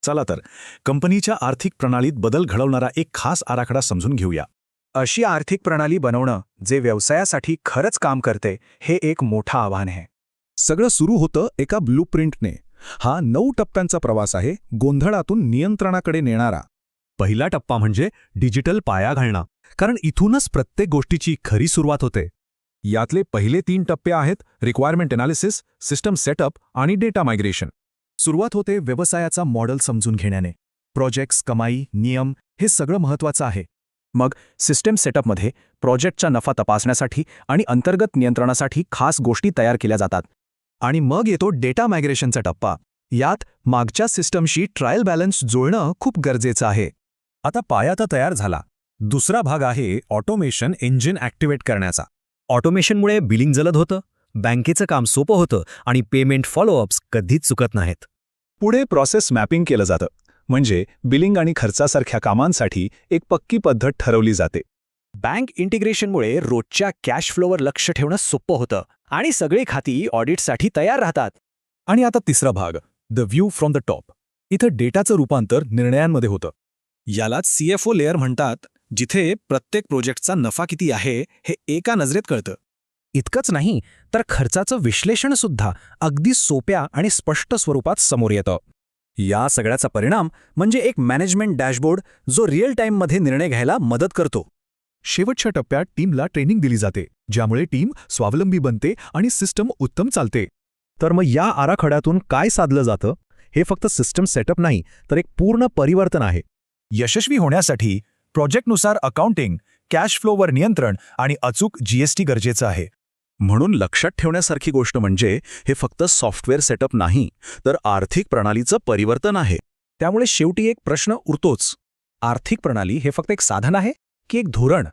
चला तर कंपनीच्या आर्थिक प्रणालीत बदल घडवणारा एक खास आराखडा समजून घेऊया. अशी आर्थिक प्रणाली बनवणं जे व्यवसायासाठी खरंच काम करते हे एक मोठं आव्हान आहे. सगळं सुरू होतं एका ब्लूप्रिंटने. हा 9 टप्प्यांचा प्रवास आहे, गोंधळातून नियंत्रणाकडे नेणारा. पहिला टप्पा म्हणजे डिजिटल पाया घालणं, कारण इथूनच प्रत्येक गोष्टीची खरी सुरुवात होते. यातले पहिले 3 टप्पे आहेत रिक्वायरमेंट एनालिसिस, सिस्टम सेटअप आणि डेटा मायग्रेशन. सुरुवात होते व्यवसायाचा मॉडेल समजून घेण्याने. प्रोजेक्ट्स, कमाई, नियम हे सगळं महत्त्वाचं आहे. मग सिस्टम सेटअपमध्ये प्रोजेक्टचा नफा तपासण्यासाठी आणि अंतर्गत नियंत्रणासाठी खास गोष्टी तयार केल्या जातात. आणि मग येतो डेटा मायग्रेशनचा टप्पा. यात मागच्या सिस्टमशी ट्रायल बॅलन्स जुळणं खूप गरजेचं आहे. आता पाया तर तयार झाला. दुसरा भाग आहे ऑटोमेशन इंजिन ॲक्टिवेट करण्याचा. ऑटोमेशनमुळे बिलिंग जलद होतं, बँकेचं काम सोपं होतं आणि पेमेंट फॉलोअप्स कधीच चुकत नाहीत. पुढे प्रोसेस मॅपिंग केलं जातं, म्हणजे बिलिंग आणि खर्चासारख्या कामांसाठी एक पक्की पद्धत ठरवली जाते. बँक इंटिग्रेशनमुळे रोजच्या कॅश फ्लोवर लक्ष ठेवणं सोपं होतं आणि सगळी खाती ऑडिटसाठी तयार राहतात. आणि आता तिसरा भाग, the view from the top. इथं डेटाचं रूपांतर निर्णयांमध्ये होतं. यालाच CFO लेअर म्हणतात, जिथे प्रत्येक प्रोजेक्टचा नफा किती आहे हे एका नजरेत कळतं. इतकंच नाही तर खर्चाचं विश्लेषणसुद्धा अगदी सोप्या आणि स्पष्ट स्वरूपात समोर येतं. या सगळ्याचा परिणाम म्हणजे एक मॅनेजमेंट डॅशबोर्ड जो रिअल टाईममध्ये निर्णय घ्यायला मदत करतो. शेवटच्या टप्प्यात टीमला ट्रेनिंग दिली जाते, ज्यामुळे टीम स्वावलंबी बनते आणि सिस्टम उत्तम चालते. तर मग या आराखड्यातून काय साधलं जातं? हे फक्त सिस्टम सेटअप नाही, तर एक पूर्ण परिवर्तन आहे. यशस्वी होण्यासाठी प्रोजेक्टनुसार अकाउंटिंग, कॅश फ्लोवर नियंत्रण आणि अचूक GST गरजेचं आहे. म्हणून लक्षात ठेवण्यासारखी गोष्ट म्हणजे हे फक्त सॉफ्टवेअर सेटअप नाही, तर आर्थिक प्रणालीचं परिवर्तन आहे. त्यामुळे शेवटी एक प्रश्न उरतोच. आर्थिक प्रणाली हे फक्त एक साधन आहे की एक धोरण?